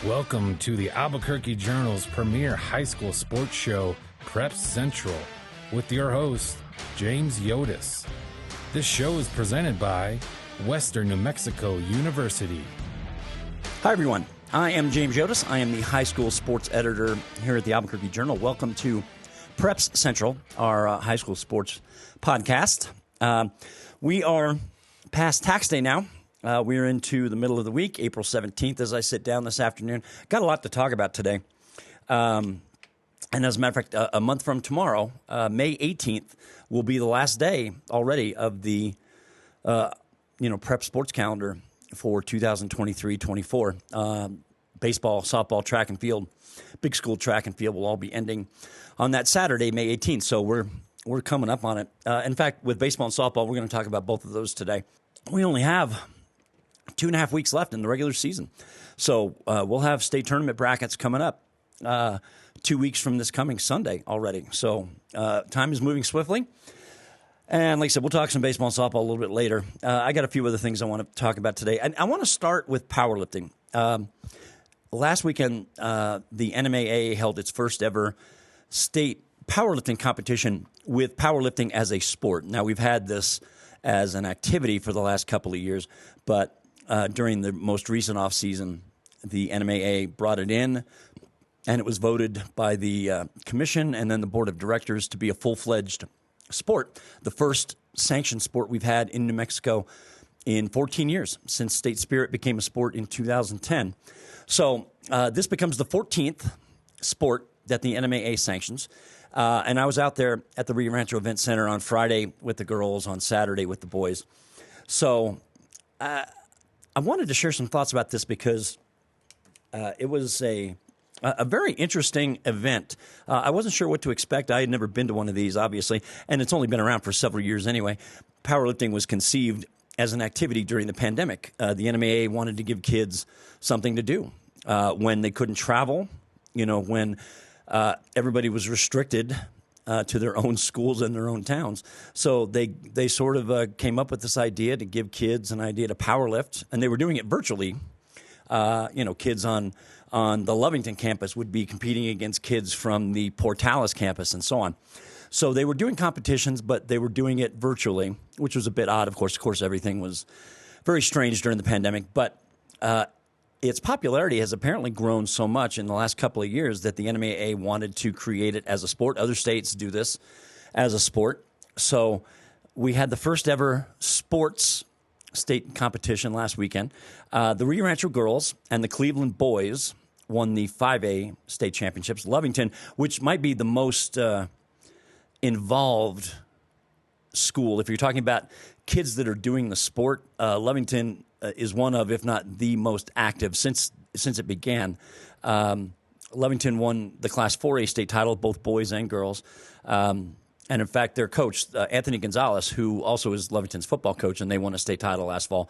Welcome to the Albuquerque Journal's premier high school sports show, Prep Central, with your host, James Yodice. This show is presented by Western New Mexico University. Hi, everyone. I am James Yodice. I am the high school sports editor here at the Albuquerque Journal. Welcome to Preps Central, our high school sports podcast. We are past tax day now. We're into the middle of the week, April 17th, as I sit down this afternoon. Got a lot to talk about today. And as a matter of fact, a month from tomorrow, May 18th, will be the last day already of the, prep sports calendar for 2023-24. Baseball, softball, track and field, big school track and field will all be ending on that Saturday, May 18th. So we're coming up on it. In fact, with baseball and softball, we're going to talk about both of those today. We only have 2.5 weeks left in the regular season. So we'll have state tournament brackets coming up 2 weeks from this coming Sunday already. So time is moving swiftly. And like I said, we'll talk some baseball and softball a little bit later. I got a few other things I want to talk about today. And I want to start with powerlifting. Last weekend, the NMAA held its first ever state powerlifting competition with powerlifting as a sport. Now, we've had this as an activity for the last couple of years, but during the most recent offseason, the NMAA brought it in, and it was voted by the commission and then the board of directors to be a full-fledged sport, the first sanctioned sport we've had in New Mexico in 14 years, since State Spirit became a sport in 2010. So this becomes the 14th sport that the NMAA sanctions. And I was out there at the Rio Rancho Event Center on Friday with the girls, on Saturday with the boys. So I wanted to share some thoughts about this because it was a very interesting event. I wasn't sure what to expect. I had never been to one of these, obviously, and it's only been around for several years anyway. Powerlifting was conceived as an activity during the pandemic. The NMAA wanted to give kids something to do when they couldn't travel, when everybody was restricted to their own schools and their own towns. So they sort of came up with this idea to give kids an idea to powerlift, and they were doing it virtually. Kids on the Lovington campus would be competing against kids from the Portales campus and so on. So they were doing competitions, but they were doing it virtually, which was a bit odd. Of course, everything was very strange during the pandemic, but its popularity has apparently grown so much in the last couple of years that the NMAA wanted to create it as a sport. Other states do this as a sport. So we had the first ever sports state competition last weekend. The Rio Rancho girls and the Cleveland boys won the 5A state championships. Lovington, which might be the most involved school, if you're talking about kids that are doing the sport, Lovington is one of, if not the most active since it began. Lovington won the Class 4A state title, both boys and girls. And in fact, their coach, Anthony Gonzalez, who also is Lovington's football coach, and they won a state title last fall,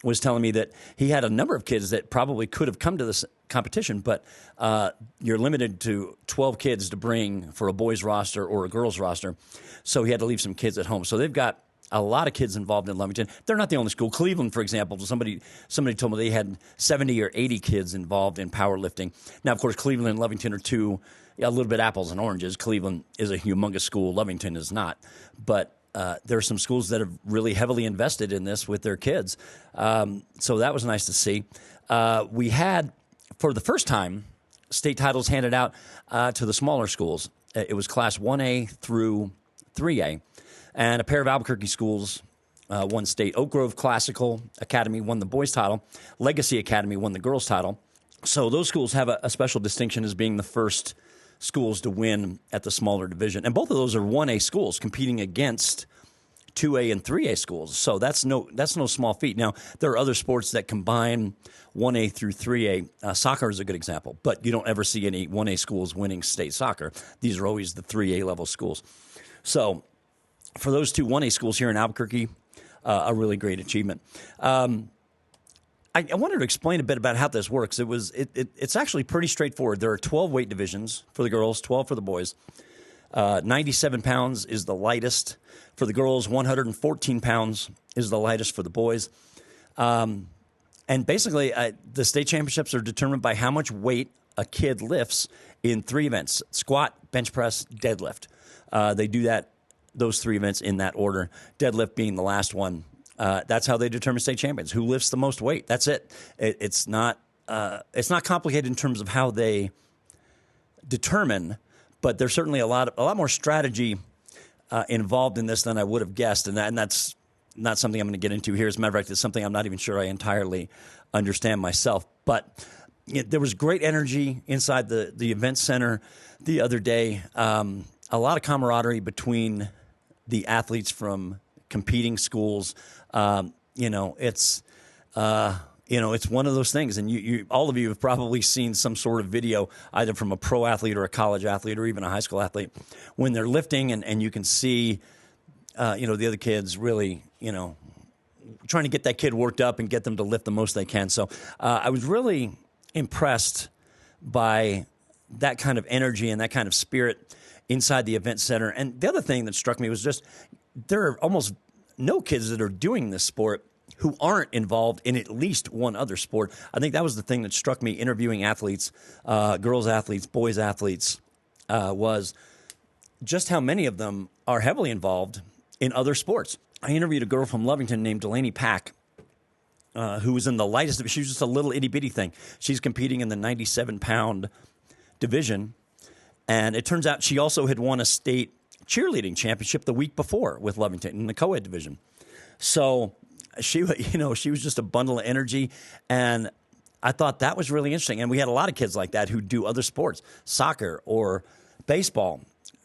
was telling me that he had a number of kids that probably could have come to this competition, but you're limited to 12 kids to bring for a boys roster or a girls roster. So he had to leave some kids at home. So they've got a lot of kids involved in Lovington. They're not the only school. Cleveland, for example, somebody told me they had 70 or 80 kids involved in powerlifting. Now, of course, Cleveland and Lovington are a little bit apples and oranges. Cleveland is a humongous school. Lovington is not. But there are some schools that have really heavily invested in this with their kids. So that was nice to see. We had, for the first time, state titles handed out to the smaller schools. It was Class 1A through 3A. And a pair of Albuquerque schools won state. Oak Grove Classical Academy won the boys' title. Legacy Academy won the girls' title. So those schools have a special distinction as being the first schools to win at the smaller division. And both of those are 1A schools competing against 2A and 3A schools. So that's no small feat. Now, there are other sports that combine 1A through 3A. Soccer is a good example, but you don't ever see any 1A schools winning state soccer. These are always the 3A level schools. So for those two 1A schools here in Albuquerque, a really great achievement. I wanted to explain a bit about how this works. It's actually pretty straightforward. There are 12 weight divisions for the girls, 12 for the boys. 97 pounds is the lightest for the girls. 114 pounds is the lightest for the boys. And And basically, the state championships are determined by how much weight a kid lifts in 3 events: squat, bench press, deadlift. They do those 3 events in that order, deadlift being the last one. That's how they determine state champions, who lifts the most weight. That's it. It's not complicated in terms of how they determine, but there's certainly a lot more strategy involved in this than I would have guessed, and that's not something I'm going to get into here. As a matter of fact, it's something I'm not even sure I entirely understand myself. But there was great energy inside the event center the other day. A lot of camaraderie between the athletes from competing schools. It's one of those things, and you all of you have probably seen some sort of video either from a pro athlete or a college athlete or even a high school athlete when they're lifting, and you can see, the other kids really, trying to get that kid worked up and get them to lift the most they can. So I was really impressed by that kind of energy and that kind of spirit inside the event center. And the other thing that struck me was just there are almost no kids that are doing this sport who aren't involved in at least one other sport. I think that was the thing that struck me interviewing athletes, girls athletes, boys athletes, was just how many of them are heavily involved in other sports. I interviewed a girl from Lovington named Delaney Pack, who was in the lightest. She was just a little itty-bitty thing. She's competing in the 97-pound division, and it turns out she also had won a state cheerleading championship the week before with Lovington in the co-ed division. So she was just a bundle of energy, and I thought that was really interesting. And we had a lot of kids like that who do other sports, soccer or baseball,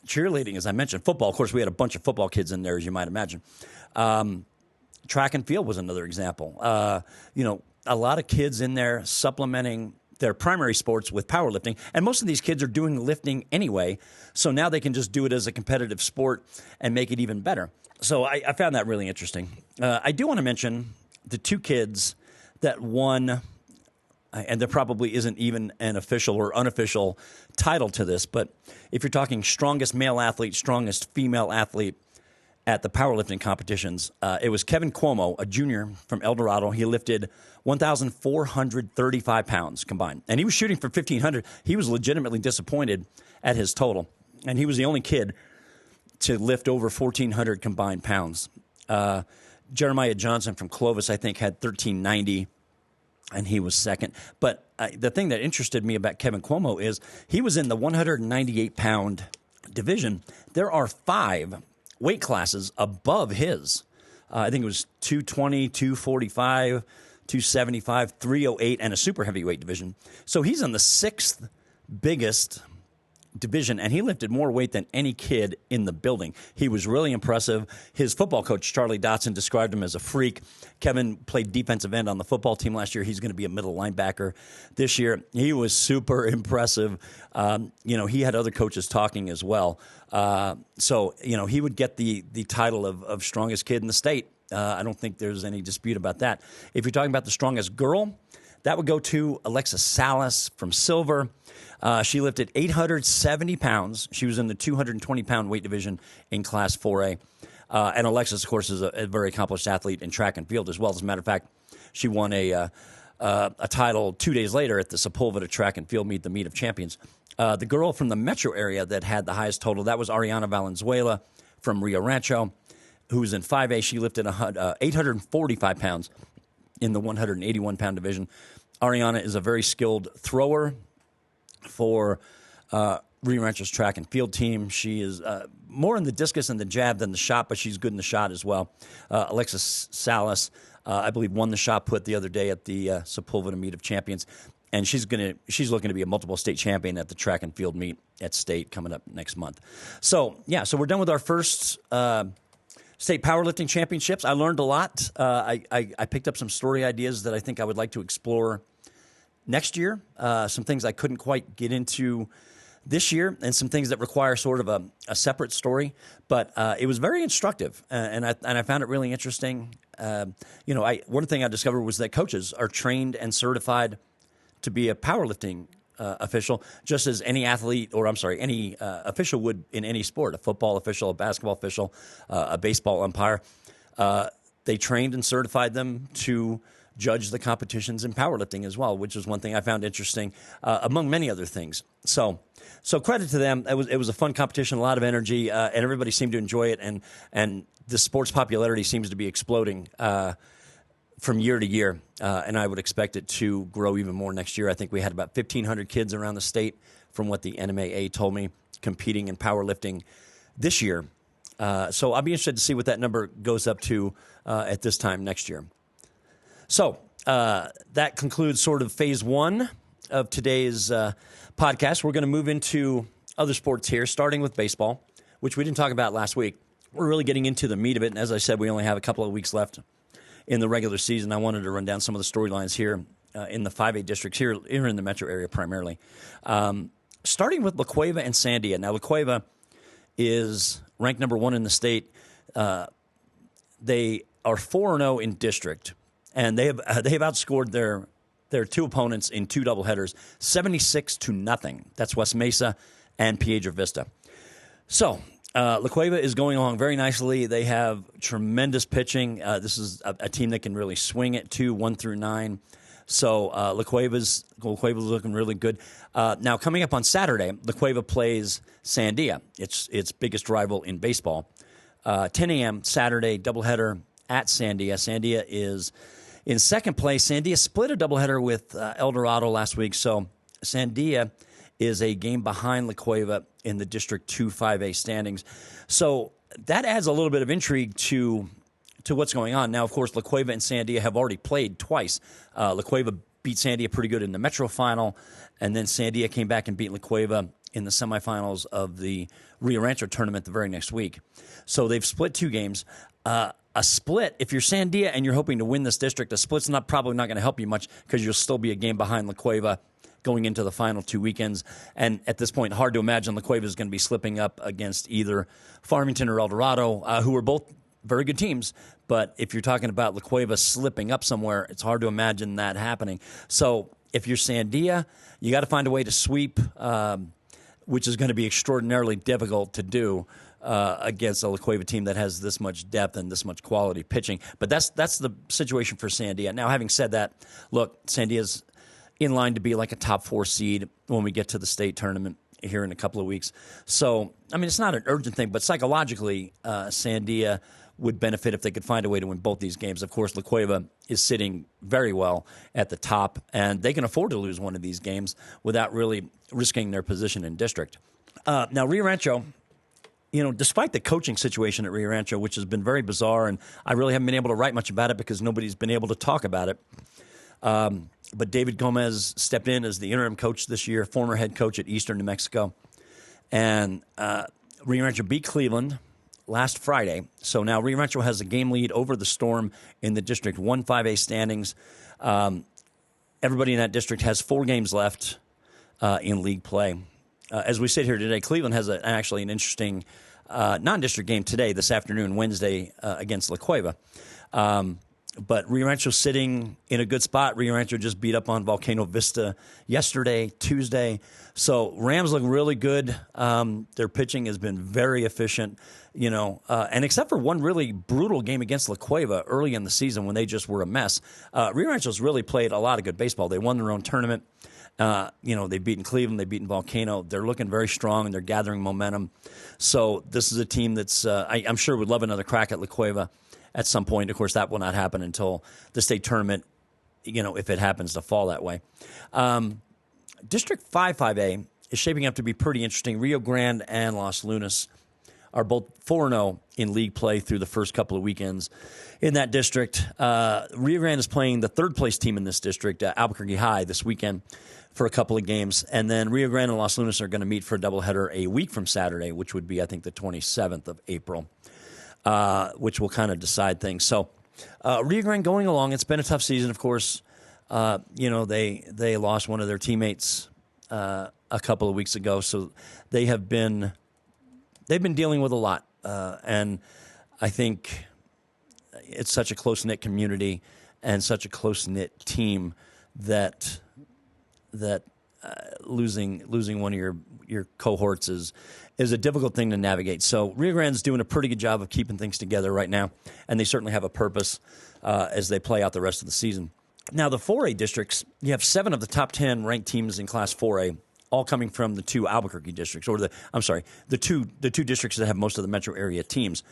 cheerleading, as I mentioned, football. Of course, we had a bunch of football kids in there, as you might imagine. Track and field was another example. A lot of kids in there supplementing their primary sports with powerlifting, and most of these kids are doing lifting anyway, so now they can just do it as a competitive sport and make it even better. So I found that really interesting. I do want to mention the 2 kids that won, and there probably isn't even an official or unofficial title to this, but if you're talking strongest male athlete, strongest female athlete at the powerlifting competitions, it was Kevin Cuomo, a junior from El Dorado. He lifted 1,435 pounds combined, and he was shooting for 1,500. He was legitimately disappointed at his total, and he was the only kid to lift over 1,400 combined pounds. Jeremiah Johnson from Clovis, I think, had 1,390, and he was second. But the thing that interested me about Kevin Cuomo is he was in the 198-pound division. There are 5 weight classes above his. I think it was 220, 245, 275, 308, and a super heavyweight division. So he's in the 6th biggest division, and he lifted more weight than any kid in the building. He was really impressive. His football coach, Charlie Dotson, described him as a freak. Kevin played defensive end on the football team last year. He's going to be a middle linebacker this year. He was super impressive. He had other coaches talking as well. So he would get the title of strongest kid in the state. I don't think there's any dispute about that. If you're talking about the strongest girl, that would go to Alexis Salas from Silver. She lifted 870 pounds. She was in the 220-pound weight division in Class 4A. And Alexis, of course, is a very accomplished athlete in track and field as well. As a matter of fact, she won a title 2 days later at the Sepulveda Track and Field Meet, the Meet of Champions. The girl from the metro area that had the highest total, that was Ariana Valenzuela from Rio Rancho, who was in 5A. She lifted 845 pounds in the 181-pound division. Ariana is a very skilled thrower for Rio Rancho's track and field team. She is more in the discus and the jab than the shot, but she's good in the shot as well. Alexis Salas, I believe, won the shot put the other day at the Sepulveda Meet of Champions, and she's looking to be a multiple state champion at the track and field meet at state coming up next month. So we're done with our first state powerlifting championships. I learned a lot. I picked up some story ideas that I think I would like to explore next year. Some things I couldn't quite get into this year, and some things that require sort of a separate story. But it was very instructive, and I found it really interesting. One thing I discovered was that coaches are trained and certified to be a powerlifting official, just as any any official would in any sport, a football official, a basketball official, a baseball umpire. They trained and certified them to judge the competitions in powerlifting as well, which was one thing I found interesting, among many other things. So credit to them. It was a fun competition, a lot of energy, and everybody seemed to enjoy it. And the sport's popularity seems to be exploding from year to year, and I would expect it to grow even more next year. I think we had about 1,500 kids around the state, from what the NMAA told me, competing in powerlifting this year. So I'll be interested to see what that number goes up to at this time next year. So that concludes sort of phase one of today's podcast. We're going to move into other sports here, starting with baseball, which we didn't talk about last week. We're really getting into the meat of it, and as I said, we only have a couple of weeks left in the regular season. I wanted to run down some of the storylines here in the 5A districts here in the metro area primarily. Starting with La Cueva and Sandia. Now, La Cueva is ranked number 1 in the state. They are 4-0 in district, and they have outscored their two opponents in 2 doubleheaders, 76-0. That's West Mesa and Piedra Vista. So La Cueva is going along very nicely. They have tremendous pitching. This is a team that can really swing it too, 1 through 9. So La Cueva's looking really good. Now, coming up on Saturday, La Cueva plays Sandia, its biggest rival in baseball. 10 a.m. Saturday, doubleheader at Sandia. Sandia is in second place. Sandia split a doubleheader with El Dorado last week, so Sandia is a game behind La Cueva in the District 2 5A standings. So that adds a little bit of intrigue to what's going on. Now, of course, La Cueva and Sandia have already played twice. La Cueva beat Sandia pretty good in the Metro Final, and then Sandia came back and beat La Cueva in the semifinals of the Rio Rancho tournament the very next week. So they've split 2 games. A split, if you're Sandia and you're hoping to win this district, a split's probably not going to help you much because you'll still be a game behind La Cueva going into the final 2 weekends. And at this point, hard to imagine La Cueva is going to be slipping up against either Farmington or El Dorado, who are both very good teams. But if you're talking about La Cueva slipping up somewhere, it's hard to imagine that happening. So if you're Sandia, you got to find a way to sweep, which is going to be extraordinarily difficult to do against a La Cueva team that has this much depth and this much quality pitching. But that's the situation for Sandia. Now, having said that, look, Sandia's in line to be like a top 4 seed when we get to the state tournament here in a couple of weeks. So, I mean, it's not an urgent thing, but psychologically, Sandia would benefit if they could find a way to win both these games. Of course, La Cueva is sitting very well at the top, and they can afford to lose one of these games without really risking their position in district. Now, Rio Rancho, despite the coaching situation at Rio Rancho, which has been very bizarre, and I really haven't been able to write much about it because nobody's been able to talk about it. But David Gomez stepped in as the interim coach this year, former head coach at Eastern New Mexico. And Rio Rancho beat Cleveland last Friday. So now Rio Rancho has a game lead over the Storm in the District 1 5A standings. Everybody in that district has 4 games left in league play. As we sit here today, Cleveland has actually an interesting non-district game today, this afternoon, Wednesday, against La Cueva. But Rio Rancho's sitting in a good spot. Rio Rancho just beat up on Volcano Vista yesterday, Tuesday. So Rams look really good. Their pitching has been very efficient, and except for one really brutal game against La Cueva early in the season when they just were a mess, Rio Rancho's really played a lot of good baseball. They won their own tournament. They've beaten Cleveland, they've beaten Volcano. They're looking very strong, and they're gathering momentum. So this is a team that's, I'm sure, would love another crack at La Cueva at some point. Of course, that will not happen until the state tournament, if it happens to fall that way. District 5 5A is shaping up to be pretty interesting. Rio Grande and Los Lunas are both 4-0 in league play through the first couple of weekends in that district. Rio Grande is playing the third-place team in this district, Albuquerque High, this weekend for a couple of games. And then Rio Grande and Los Lunas are going to meet for a doubleheader a week from Saturday, which would be, I think, the 27th of April. Which will kind of decide things. So Rio Grande going along. It's been a tough season, of course. They lost one of their teammates a couple of weeks ago, so they've been dealing with a lot. And I think it's such a close-knit community and such a close-knit team that losing one of your cohorts is a difficult thing to navigate. So Rio Grande's doing a pretty good job of keeping things together right now, and they certainly have a purpose as they play out the rest of the season. Now, the 4A districts, you have 7 of the top 10 ranked teams in Class 4A, all coming from the 2 Albuquerque districts, or the two districts that have most of the metro area teams.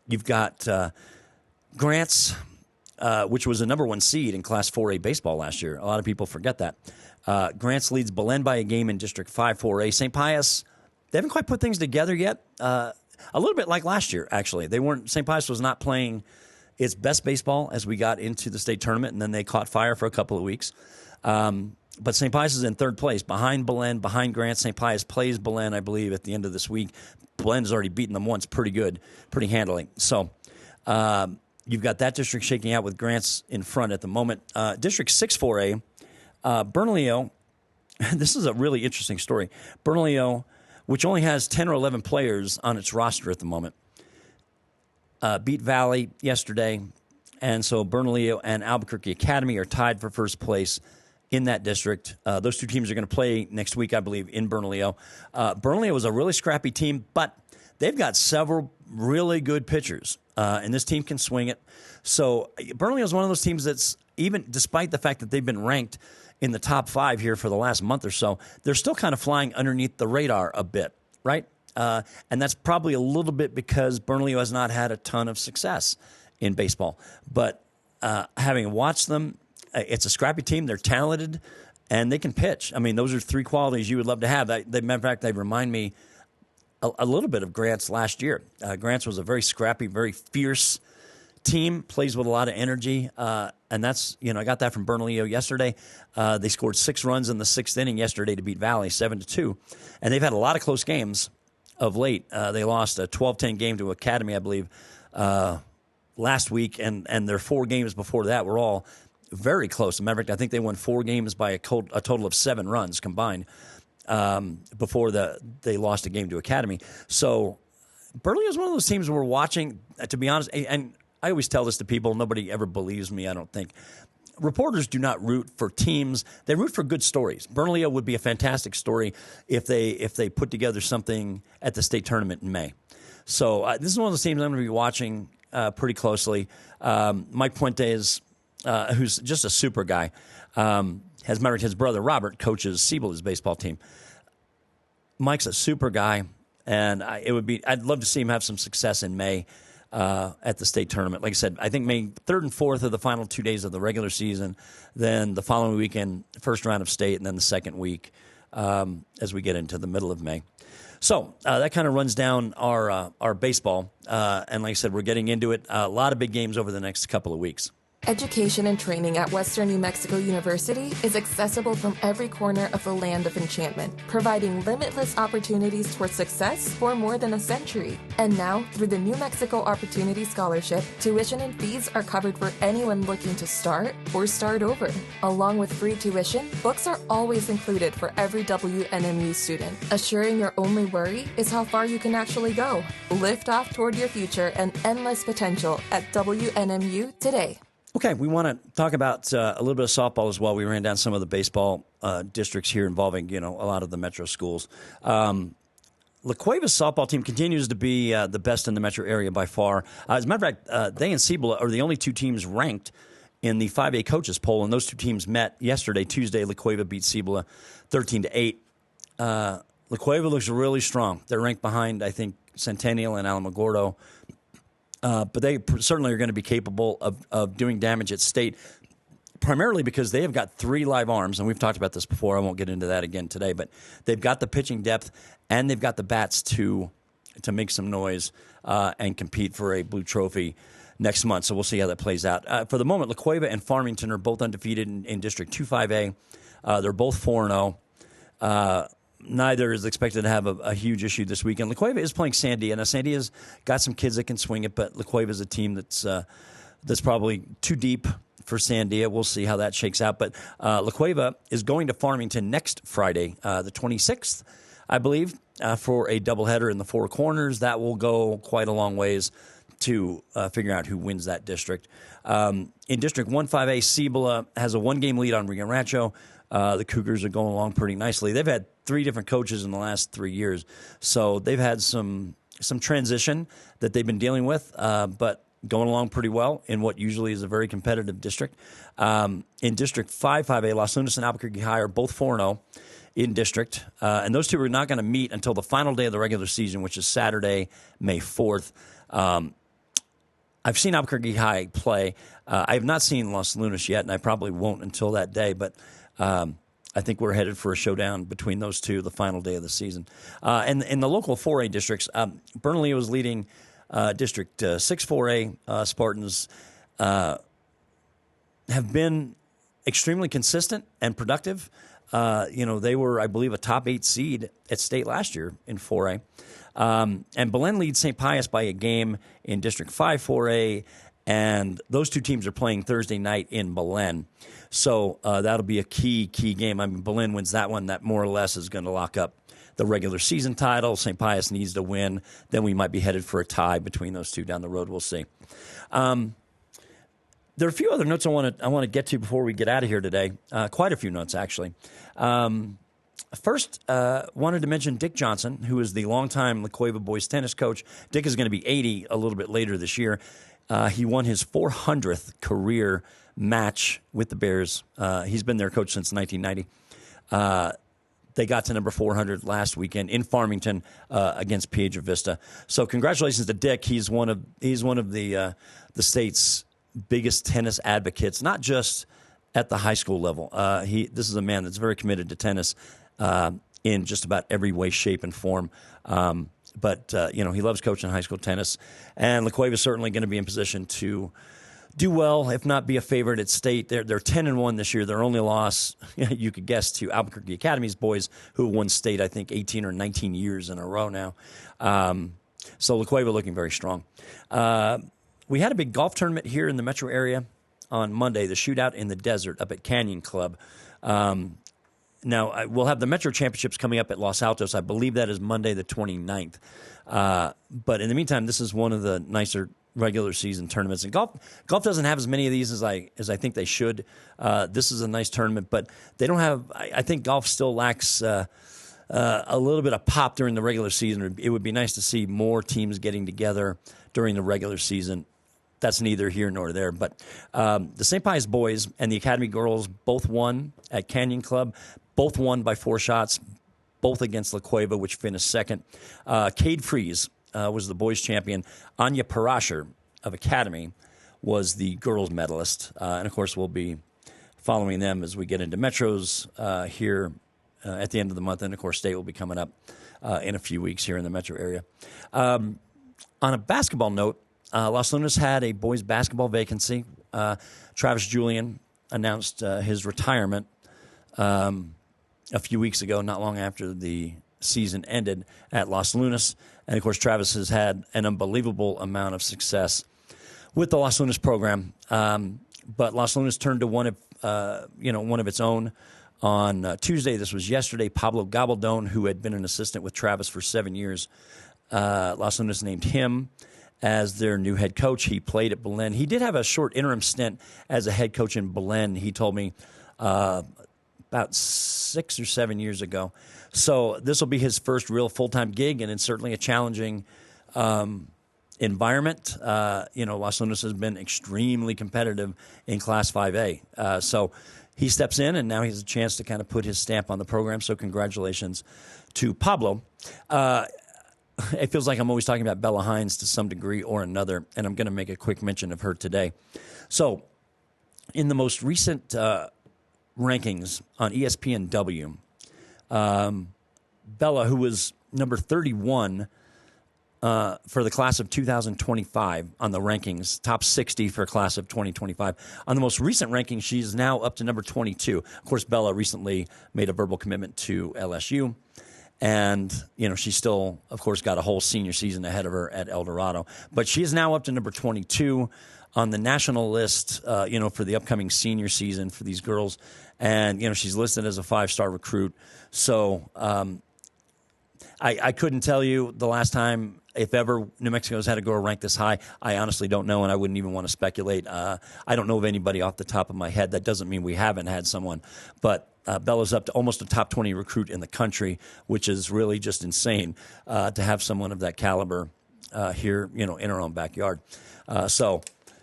You've got Grants, which was the number 1 seed in Class 4A baseball last year. A lot of people forget that. Grants leads Belen by a game in District 5 4A. St. Pius, they haven't quite put things together yet. A little bit like last year, actually. St. Pius was not playing its best baseball as we got into the state tournament, and then they caught fire for a couple of weeks. But St. Pius is in 3rd place, behind Belen, behind Grant. St. Pius plays Belen, I believe, at the end of this week. Belen's already beaten them once pretty good, pretty handily. So you've got that district shaking out with Grants in front at the moment. District 6 4A, Bernalillo, this is a really interesting story. Bernalillo, which only has 10 or 11 players on its roster at the moment, beat Valley yesterday, and so Bernalillo and Albuquerque Academy are tied for first place in that district. Those 2 teams are going to play next week, I believe, in Bernalillo. Bernalillo is a really scrappy team, but they've got several really good pitchers, and this team can swing it. So Bernalillo is one of those teams that's, even despite the fact that they've been ranked in the top 5 here for the last month or so, they're still kind of flying underneath the radar a bit, right? And that's probably a little bit because Bernalillo has not had a ton of success in baseball. But having watched them, it's a scrappy team. They're talented, and they can pitch. I mean, those are 3 qualities you would love to have. Matter of fact, they remind me a little bit of Grants last year. Grants was a very scrappy, very fierce team, plays with a lot of energy, and that's, I got that from Bernalillo yesterday. They scored 6 runs in the 6th inning yesterday to beat Valley 7-2, and they've had a lot of close games of late. They lost a 12-10 game to Academy, I believe, last week, and their 4 games before that were all very close. As a matter of fact, I think they won 4 games by a total of 7 runs combined before they lost a game to Academy. So Bernalillo is one of those teams we're watching, to be honest, and I always tell this to people. Nobody ever believes me, I don't think. Reporters do not root for teams. They root for good stories. Bernalillo would be a fantastic story if they put together something at the state tournament in May. So this is one of those teams I'm going to be watching pretty closely. Mike Puentes, who's just a super guy, has married his brother Robert, coaches Cibola's baseball team. Mike's a super guy, and I'd love to see him have some success in May. At the state tournament. Like I said, I think May 3rd and 4th are the final 2 days of the regular season. Then the following weekend, first round of state, and then the second week as we get into the middle of May. So that kind of runs down our baseball. And like I said, we're getting into it. A lot of big games over the next couple of weeks. Education and training at Western New Mexico University is accessible from every corner of the land of enchantment, providing limitless opportunities for success for more than a century. And now, through the New Mexico Opportunity Scholarship, tuition and fees are covered for anyone looking to start or start over. Along with free tuition, books are always included for every WNMU student, assuring your only worry is how far you can actually go. Lift off toward your future and endless potential at WNMU today. Okay, we want to talk about a little bit of softball as well. We ran down some of the baseball districts here involving, a lot of the metro schools. La Cueva's softball team continues to be the best in the metro area by far. As a matter of fact, they and Cibola are the only 2 teams ranked in the 5A coaches poll, and those 2 teams met yesterday, Tuesday. La Cueva beat Cibola 13-8. La Cueva looks really strong. They're ranked behind, I think, Centennial and Alamogordo. But they certainly are going to be capable of doing damage at state, primarily because they have got 3 live arms, and we've talked about this before. I won't get into that again today, but they've got the pitching depth, and they've got the bats to make some noise and compete for a blue trophy next month. So we'll see how that plays out. For the moment, La Cueva and Farmington are both undefeated in District 2-5A. They're both 4-0. Neither is expected to have a huge issue this weekend. La Cueva is playing Sandia. Now, Sandia's got some kids that can swing it, but La Cueva is a team that's probably too deep for Sandia. We'll see how that shakes out. But La Cueva is going to Farmington next Friday, the 26th, I believe, for a doubleheader in the Four Corners. That will go quite a long ways to figure out who wins that district. In District 1-5A, Cibola has a 1-game lead on Rio Rancho. The Cougars are going along pretty nicely. They've had 3 different coaches in the last 3 years, so they've had some transition that they've been dealing with. But going along pretty well in what usually is a very competitive district. In District 5A, Los Lunas and Albuquerque High are both 4-0 in district. And those two are not going to meet until the final day of the regular season, which is Saturday, May 4th. I've seen Albuquerque High play. I have not seen Los Lunas yet, and I probably won't until that day. But I think we're headed for a showdown between those two the final day of the season. And in the local 4A districts, Bernalillo is leading District 6 4A. Spartans have been extremely consistent and productive. They were, I believe, a top 8 seed at state last year in 4A. And Belen leads St. Pius by a game in District 5 4A, and those two teams are playing Thursday night in Belen. So that'll be a key game. I mean, Belen wins that one. That more or less is going to lock up the regular season title. St. Pius needs to win. Then we might be headed for a tie between those two down the road. We'll see. There are a few other notes I want to get to before we get out of here today. Quite a few notes, actually. First, wanted to mention Dick Johnson, who is the longtime La Cueva boys tennis coach. Dick is going to be 80 a little bit later this year. He won his 400th career match with the Bears. He's been their coach since 1990. They got to number 400 last weekend in Farmington against Piedra Vista. So congratulations to Dick. He's one of the state's biggest tennis advocates, not just at the high school level. This is a man that's very committed to tennis in just about every way, shape, and form. But he loves coaching high school tennis. And La Cueva is certainly going to be in position to do well, if not be a favorite at state. They're 10-1 this year. Their only loss, you could guess, to Albuquerque Academy's boys, who won state, I think, 18 or 19 years in a row now. So La Cueva looking very strong. We had a big golf tournament here in the metro area on Monday, the Shootout in the Desert up at Canyon Club. Now, we'll have the Metro Championships coming up at Los Altos. I believe that is Monday the 29th. But in the meantime, this is one of the nicer regular season tournaments. And golf doesn't have as many of these as I think they should. This is a nice tournament, but they don't have – I think golf still lacks a little bit of pop during the regular season. It would be nice to see more teams getting together during the regular season. That's neither here nor there. But the St. Pius boys and the Academy girls both won at Canyon Club, both won by 4 shots, both against La Cueva, which finished second. Cade Freeze was the boys' champion. Anya Parasher of Academy was the girls' medalist. And, of course, we'll be following them as we get into Metros here at the end of the month. And, of course, state will be coming up in a few weeks here in the Metro area. On a basketball note, Los Lunas had a boys' basketball vacancy. Travis Julian announced his retirement a few weeks ago, not long after the season ended at Los Lunas. And, of course, Travis has had an unbelievable amount of success with the Los Lunas program. But Los Lunas turned to one of its own on Tuesday. This was yesterday. Pablo Gabaldon, who had been an assistant with Travis for 7 years, Los Lunas named him as their new head coach. He played at Belen. He did have a short interim stint as a head coach in Belen, he told me, about 6 or 7 years ago. So this will be his first real full-time gig, and it's certainly a challenging environment. Los Lunas has been extremely competitive in Class 5A. So he steps in, and now he has a chance to kind of put his stamp on the program. So congratulations to Pablo. It feels like I'm always talking about Bella Hines to some degree or another, and I'm going to make a quick mention of her today. So in the most recent rankings on ESPNW, Bella, who was number 31 for the class of 2025 on the rankings, top 60 for class of 2025. On the most recent ranking, she's now up to number 22. Of course, Bella recently made a verbal commitment to LSU. And, she still, of course, got a whole senior season ahead of her at El Dorado. But she is now up to number 22 on the national list, for the upcoming senior season for these girls. And, she's listed as a 5-star recruit. So I couldn't tell you the last time, if ever, New Mexico's had a girl ranked this high. I honestly don't know, and I wouldn't even want to speculate. I don't know of anybody off the top of my head. That doesn't mean we haven't had someone. But Bella's up to almost a top 20 recruit in the country, which is really just insane to have someone of that caliber here, in our own backyard. So,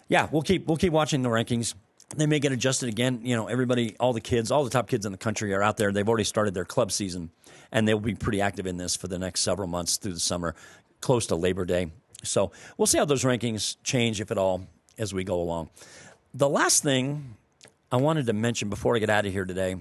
yeah, we'll keep watching the rankings. They may get adjusted again. Everybody, all the top kids in the country are out there. They've already started their club season, and they'll be pretty active in this for the next several months through the summer, close to Labor Day. So we'll see how those rankings change, if at all, as we go along. The last thing I wanted to mention before I get out of here today,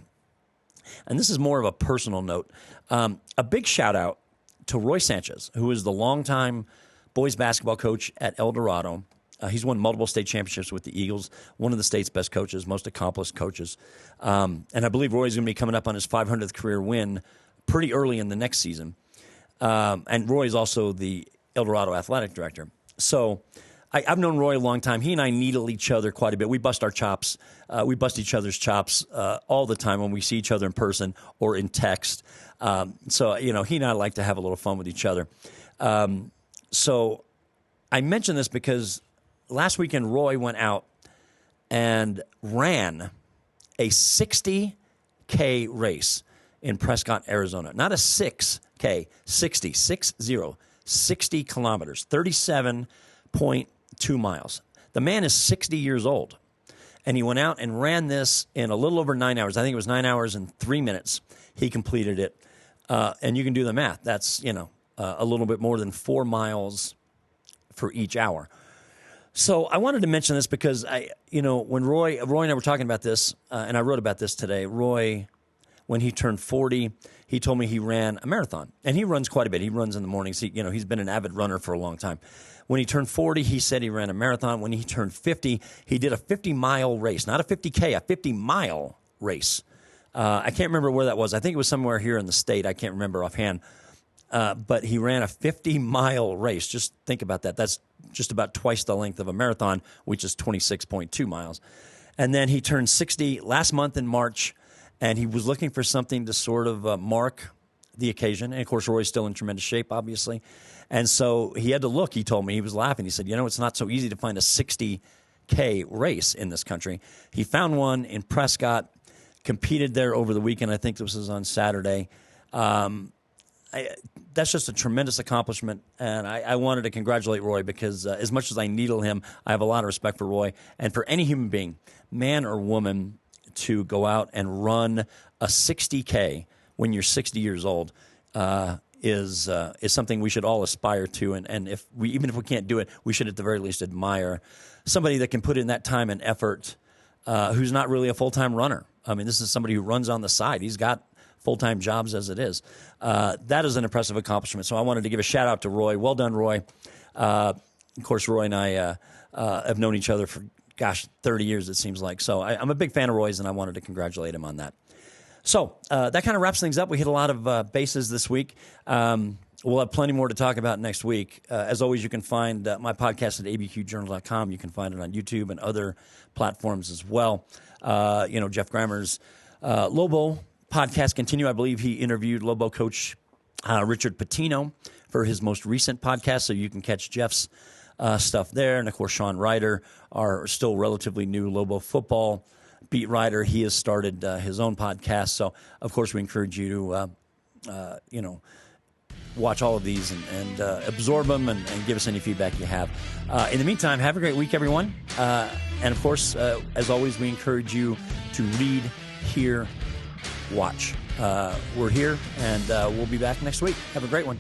and this is more of a personal note, a big shout out to Roy Sanchez, who is the longtime boys basketball coach at El Dorado. He's won multiple state championships with the Eagles, one of the state's best coaches, most accomplished coaches. And I believe Roy's going to be coming up on his 500th career win pretty early in the next season. And Roy is also the El Dorado athletic director. So I've known Roy a long time. He and I needle each other quite a bit. We bust our chops. We bust each other's chops all the time when we see each other in person or in text. So he and I like to have a little fun with each other. So I mention this because last weekend, Roy went out and ran a 60K race in Prescott, Arizona. Not a 6K, 60 kilometers, 37.2 miles. The man is 60 years old, and he went out and ran this in a little over 9 hours. I think it was 9 hours and 3 minutes. He completed it, and you can do the math. That's, a little bit more than 4 miles for each hour. So I wanted to mention this because when Roy and I were talking about this, and I wrote about this today. Roy, when he turned 40, he told me he ran a marathon, and he runs quite a bit. He runs in the mornings. He's been an avid runner for a long time. When he turned 40, he said he ran a marathon. When he turned 50, he did a 50-mile race, not a 50K, a 50-mile race. I can't remember where that was. I think it was somewhere here in the state. I can't remember offhand. But he ran a 50-mile race. Just think about that. That's just about twice the length of a marathon, which is 26.2 miles. And then he turned 60 last month in March, and he was looking for something to sort of mark the occasion. And, of course, Roy's still in tremendous shape, obviously. And so he had to look. He told me, he was laughing. He said, it's not so easy to find a 60K race in this country. He found one in Prescott, competed there over the weekend. I think this was on Saturday. That's just a tremendous accomplishment, and I wanted to congratulate Roy because as much as I needle him, I have a lot of respect for Roy. And for any human being, man or woman, to go out and run a 60K when you're 60 years old is something we should all aspire to. And even if we can't do it, we should at the very least admire somebody that can put in that time and effort who's not really a full-time runner. I mean, this is somebody who runs on the side. He's got full-time jobs as it is. That is an impressive accomplishment. So I wanted to give a shout-out to Roy. Well done, Roy. Of course, Roy and I have known each other for, 30 years it seems like. So I'm a big fan of Roy's, and I wanted to congratulate him on that. So that kind of wraps things up. We hit a lot of bases this week. We'll have plenty more to talk about next week. As always, you can find my podcast at abqjournal.com. You can find it on YouTube and other platforms as well. Jeff Grammer's Lobo podcast continue. I believe he interviewed Lobo coach Richard Pitino for his most recent podcast, so you can catch Jeff's stuff there. And, of course, Sean Ryder, our still relatively new Lobo football beat writer. He has started his own podcast. So, of course, we encourage you to, watch all of these and absorb them and give us any feedback you have. In the meantime, have a great week, everyone. And, of course, as always, we encourage you to read, hear, watch. We're here, and we'll be back next week. Have a great one.